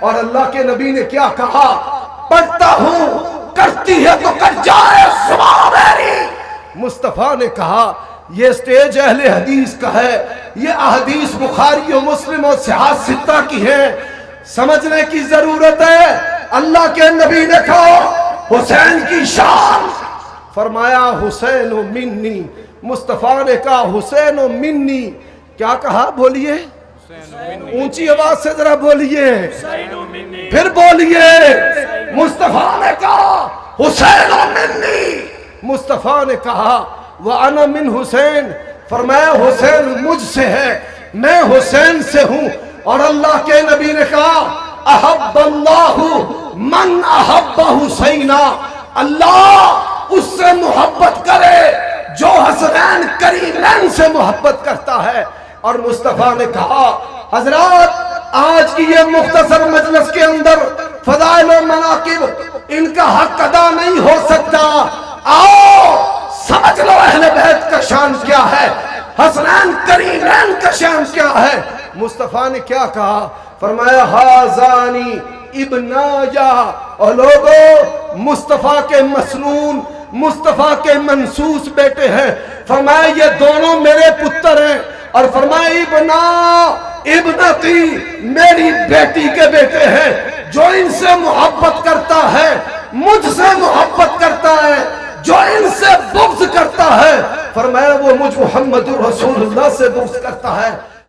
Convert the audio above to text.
اور اللہ کے نبی نے کیا کہا؟ پڑھتا ہوں، کرتی ہے تو کر جائے صبح میری۔ مصطفیٰ نے کہا یہ سٹیج اہل حدیث کا ہے، یہ احادیث بخاری و مسلم اور صحاح ستہ کی ہیں، سمجھنے کی ضرورت ہے۔ اللہ کے نبی نے کہا حسین کی شان، فرمایا حسین منی۔ مصطفیٰ نے کہا حسین منی، کیا کہا؟ بولیے اونچی آواز سے ذرا بولیے، پھر بولیے۔ مصطفیٰ نے کہا حسین منی، مصطفیٰ نے کہا وَأَنَا مِنْ حسین، فرمایا حسین مجھ سے ہے، میں حسین سے ہوں۔ اور اللہ کے نبی نے کہا احب اللہ من احب حسینا، اللہ اس سے محبت کرے جو حسنین کریمین سے محبت کرتا ہے۔ اور مصطفیٰ نے کہا حضرات آج کی یہ مختصر مجلس کے اندر فضائل و مناقب ان کا حق ادا نہیں ہو سکتا، آؤ سمجھ لو اہل بیت کا شان کیا ہے، حسنین کریمین کا شان کیا ہے۔ مصطفیٰ نے کیا کہا؟ فرمایا ہازانی ابنایا، اور لوگوں مصطفیٰ کے مسنون، مصطفیٰ کے منصوص بیٹے ہیں۔ فرمایا یہ دونوں میرے پتر ہیں، اور فرمایا ابنا ابنتی، میری بیٹی کے بیٹے ہیں۔ جو ان سے محبت کرتا ہے مجھ سے محبت کرتا ہے، جو ان سے بغض کرتا ہے فرمایا وہ مجھ محمد رسول اللہ سے بغض کرتا ہے۔